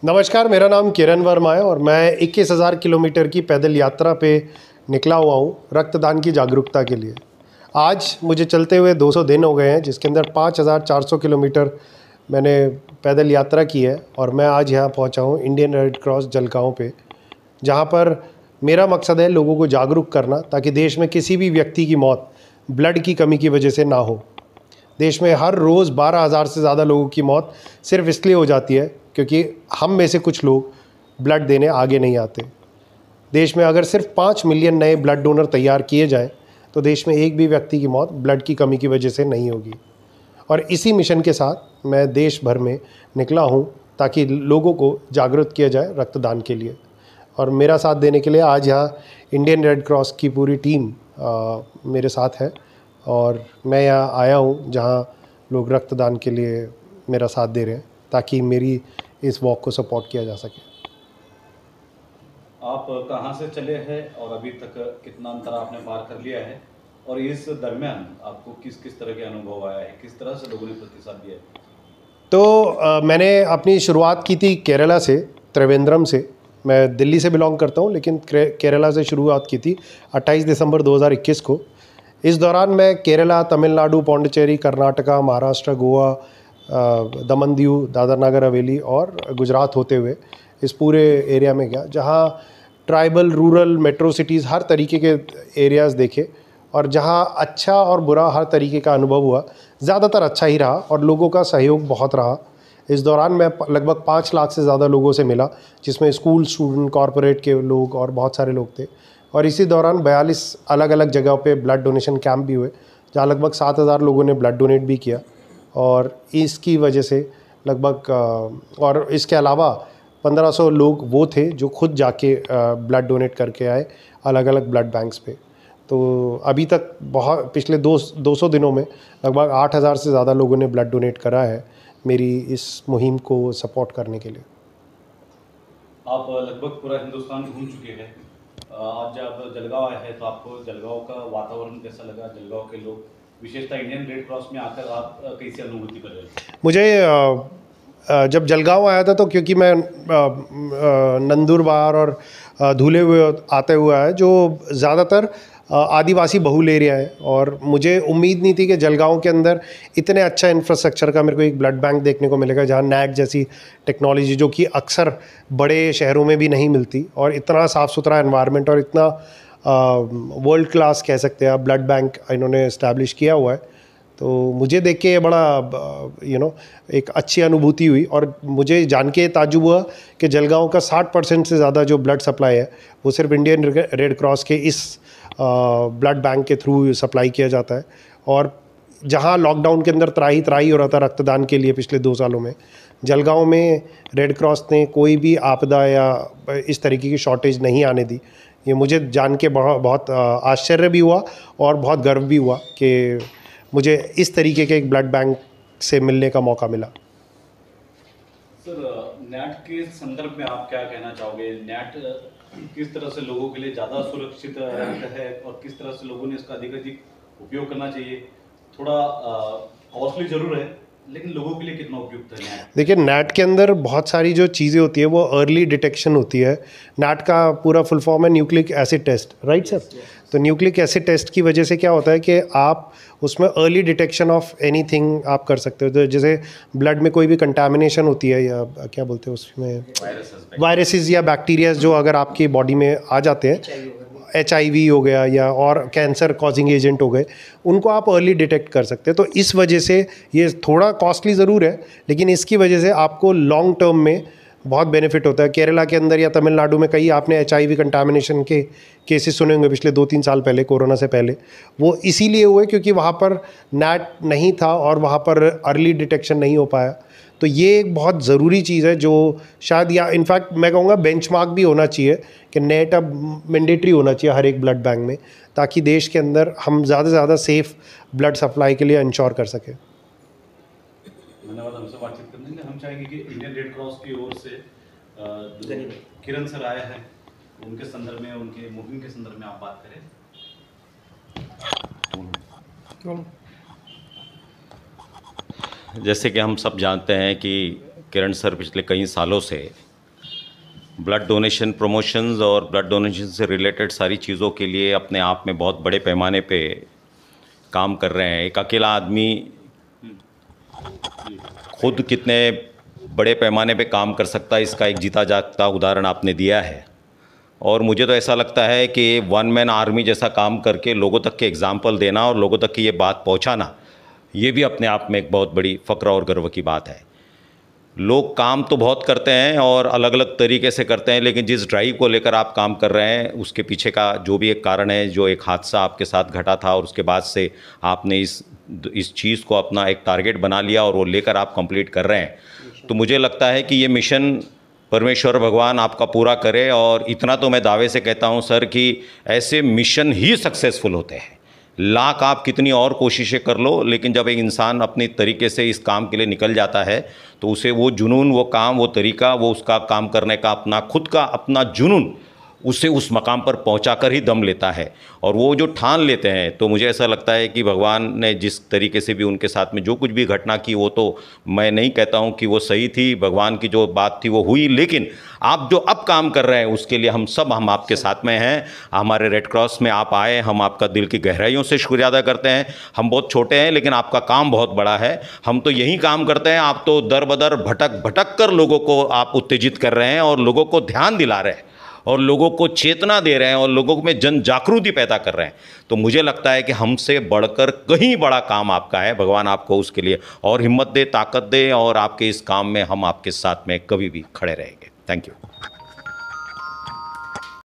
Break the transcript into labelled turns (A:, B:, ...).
A: नमस्कार, मेरा नाम किरण वर्मा है और मैं 21,000 किलोमीटर की पैदल यात्रा पे निकला हुआ हूँ रक्तदान की जागरूकता के लिए। आज मुझे चलते हुए 200 दिन हो गए हैं, जिसके अंदर 5,400 किलोमीटर मैंने पैदल यात्रा की है और मैं आज यहाँ पहुँचा हूँ इंडियन रेड क्रॉस जलगाँव पे, जहाँ पर मेरा मकसद है लोगों को जागरूक करना, ताकि देश में किसी भी व्यक्ति की मौत ब्लड की कमी की वजह से ना हो। देश में हर रोज़ 12,000 से ज़्यादा लोगों की मौत सिर्फ इसलिए हो जाती है क्योंकि हम में से कुछ लोग ब्लड देने आगे नहीं आते। देश में अगर सिर्फ 5 मिलियन नए ब्लड डोनर तैयार किए जाएं, तो देश में एक भी व्यक्ति की मौत ब्लड की कमी की वजह से नहीं होगी। और इसी मिशन के साथ मैं देश भर में निकला हूं, ताकि लोगों को जागरूक किया जाए रक्तदान के लिए। और मेरा साथ देने के लिए आज यहाँ इंडियन रेड क्रॉस की पूरी टीम मेरे साथ है और मैं यहाँ आया हूँ जहाँ लोग रक्तदान के लिए मेरा साथ दे रहे हैं, ताकि मेरी इस वॉक को सपोर्ट किया जा सके।
B: आप कहाँ से चले हैं और अभी तक कितना अंतर आपने पार कर लिया है, और इस दरमियान आपको किस किस तरह के अनुभव आया है, किस तरह से लोगों ने प्रतिसाद दिया है?
A: तो मैंने अपनी शुरुआत की थी केरला से, त्रिवेंद्रम से। मैं दिल्ली से बिलोंग करता हूँ, लेकिन केरला से शुरुआत की थी 28 दिसंबर 2021 को। इस दौरान मैं केरला, तमिलनाडु, पौंडीचेरी, कर्नाटका, महाराष्ट्र, गोवा, दमन दीव, दादर नगर हवेली और गुजरात होते हुए इस पूरे एरिया में गया, जहाँ ट्राइबल, रूरल, मेट्रो सिटीज़ हर तरीके के एरियाज़ देखे और जहाँ अच्छा और बुरा हर तरीके का अनुभव हुआ। ज़्यादातर अच्छा ही रहा और लोगों का सहयोग बहुत रहा। इस दौरान मैं लगभग 5 लाख से ज़्यादा लोगों से मिला, जिसमें स्कूल स्टूडेंट, कॉरपोरेट के लोग और बहुत सारे लोग थे। और इसी दौरान 42 अलग अलग जगहों पे ब्लड डोनेशन कैंप भी हुए, जहाँ लगभग 7,000 लोगों ने ब्लड डोनेट भी किया। और इसकी वजह से लगभग और इसके अलावा 1500 लोग वो थे जो खुद जाके ब्लड डोनेट करके आए अलग अलग ब्लड बैंक्स पे। तो अभी तक बहुत पिछले 200 दिनों में लगभग 8,000 से ज़्यादा लोगों ने ब्लड डोनेट करा है मेरी इस मुहिम को सपोर्ट करने के लिए।
B: आप लगभग पूरा हिंदुस्तान घूम चुके हैं। आज जब जलगांव आए हैं तो आपको जलगांव का वातावरण कैसा लगा? जलगांव के लोग, विशेषता इंडियन रेड क्रॉस में आकर आप कैसी अनुभूति कर रहे हैं?
A: मुझे जब जलगांव आया था, तो क्योंकि मैं नंदुरबार और धुले हुए आते हुए आया, जो ज़्यादातर आदिवासी बहुल एरिया है, और मुझे उम्मीद नहीं थी कि जलगांव के अंदर इतने अच्छा इंफ्रास्ट्रक्चर का मेरे को एक ब्लड बैंक देखने को मिलेगा, जहाँ नैक जैसी टेक्नोलॉजी, जो कि अक्सर बड़े शहरों में भी नहीं मिलती, और इतना साफ़ सुथरा एनवायरनमेंट और इतना वर्ल्ड क्लास कह सकते हैं आप ब्लड बैंक इन्होंने इस्टेब्लिश किया हुआ है। तो मुझे देख के बड़ा एक अच्छी अनुभूति हुई, और मुझे जान के ताज्जुब हुआ कि जलगांव का 60% से ज़्यादा जो ब्लड सप्लाई है वो सिर्फ इंडियन रेड क्रॉस के इस ब्लड बैंक के थ्रू सप्लाई किया जाता है। और जहां लॉकडाउन के अंदर त्राही त्राही हो रहा था रक्तदान के लिए पिछले 2 सालों में, जलगांव में रेड क्रॉस ने कोई भी आपदा या इस तरीके की शॉर्टेज नहीं आने दी। ये मुझे जान के बहुत आश्चर्य भी हुआ और बहुत गर्व भी हुआ कि मुझे इस तरीके के एक ब्लड बैंक से मिलने का मौका मिला।
B: सर, नेट के संदर्भ में आप क्या कहना चाहोगे? नेट किस तरह से लोगों के लिए ज़्यादा सुरक्षित रहता है और किस तरह से लोगों ने इसका अधिक उपयोग करना चाहिए? थोड़ा कॉस्टली ज़रूर है, लेकिन लोगों के लिए कितना उपयुक्त है नेट?
A: देखिए, नेट के अंदर बहुत सारी जो चीज़ें होती है वो अर्ली डिटेक्शन होती है। नेट का पूरा फुल फॉर्म है nucleic acid test, right sir? तो न्यूक्लिक एसिड टेस्ट की वजह से क्या होता है कि आप उसमें अर्ली डिटेक्शन ऑफ एनीथिंग आप कर सकते हो। तो जैसे ब्लड में कोई भी कंटामिनेशन होती है, या क्या बोलते हैं उसमें, वायरसेस या बैक्टीरिया जो अगर आपकी बॉडी में आ जाते हैं, HIV हो गया या और कैंसर कॉजिंग एजेंट हो गए, उनको आप अर्ली डिटेक्ट कर सकते हैं। तो इस वजह से ये थोड़ा कॉस्टली ज़रूर है, लेकिन इसकी वजह से आपको लॉन्ग टर्म में बहुत बेनिफिट होता है। केरला के अंदर या तमिलनाडु में कई आपने HIV कंटामिनेशन के केसेस सुने होंगे पिछले 2-3 साल पहले, कोरोना से पहले। वो इसीलिए हुए क्योंकि वहाँ पर नेट नहीं था और वहाँ पर अर्ली डिटेक्शन नहीं हो पाया। तो ये एक बहुत ज़रूरी चीज़ है, जो शायद, या इनफैक्ट मैं कहूँगा बेंचमार्क भी होना चाहिए कि नेट अब मैंडेटरी होना चाहिए हर एक ब्लड बैंक में, ताकि देश के अंदर हम ज़्यादा से ज़्यादा सेफ़ ब्लड सप्लाई के लिए इंश्योर कर सकें।
B: धन्यवाद हमसे बातचीत करने के लिए। हम चाहेंगे कि इंडियन रेड क्रॉस की ओर से जो किरण सर आए हैं, उनके संदर्भ में, उनके मुहिम के संदर्भ में आप बात करें।
C: जैसे कि हम सब जानते हैं कि किरण सर पिछले कई सालों से ब्लड डोनेशन प्रमोशंस और ब्लड डोनेशन से रिलेटेड सारी चीज़ों के लिए अपने आप में बहुत बड़े पैमाने पे काम कर रहे हैं। एक अकेला आदमी खुद कितने बड़े पैमाने पे काम कर सकता है, इसका एक जीता जागता उदाहरण आपने दिया है। और मुझे तो ऐसा लगता है कि वन मैन आर्मी जैसा काम करके लोगों तक के एग्जाम्पल देना और लोगों तक की ये बात पहुंचाना, ये भी अपने आप में एक बहुत बड़ी फ़ख्र और गर्व की बात है। लोग काम तो बहुत करते हैं और अलग अलग तरीके से करते हैं, लेकिन जिस ड्राइव को लेकर आप काम कर रहे हैं उसके पीछे का जो भी एक कारण है, जो एक हादसा आपके साथ घटा था और उसके बाद से आपने इस चीज़ को अपना एक टारगेट बना लिया और वो लेकर आप कंप्लीट कर रहे हैं, तो मुझे लगता है कि ये मिशन परमेश्वर भगवान आपका पूरा करे। और इतना तो मैं दावे से कहता हूँ सर कि ऐसे मिशन ही सक्सेसफुल होते हैं। लाख आप कितनी और कोशिशें कर लो, लेकिन जब एक इंसान अपनी तरीके से इस काम के लिए निकल जाता है तो उसे वो जुनून, वो काम, वो तरीका, वो उसका काम करने का अपना खुद का अपना जुनून उसे उस मकाम पर पहुंचाकर ही दम लेता है। और वो जो ठान लेते हैं, तो मुझे ऐसा लगता है कि भगवान ने जिस तरीके से भी उनके साथ में जो कुछ भी घटना की, वो तो मैं नहीं कहता हूं कि वो सही थी, भगवान की जो बात थी वो हुई, लेकिन आप जो अब काम कर रहे हैं उसके लिए हम आपके साथ में हैं। हमारे रेड क्रॉस में आप आए, हम आपका दिल की गहराइयों से शुक्रिया अदा करते हैं। हम बहुत छोटे हैं लेकिन आपका काम बहुत बड़ा है। हम तो यही काम करते हैं, आप तो दर बदर भटक भटक कर लोगों को आप उत्तेजित कर रहे हैं और लोगों को ध्यान दिला रहे हैं और लोगों को चेतना दे रहे हैं और लोगों में जन जागृति पैदा कर रहे हैं। तो मुझे लगता है कि हमसे बढ़कर कहीं बड़ा काम आपका है। भगवान आपको उसके लिए और हिम्मत दे, ताकत दे, और आपके इस काम में हम आपके साथ में कभी भी खड़े रहेंगे। Thank you.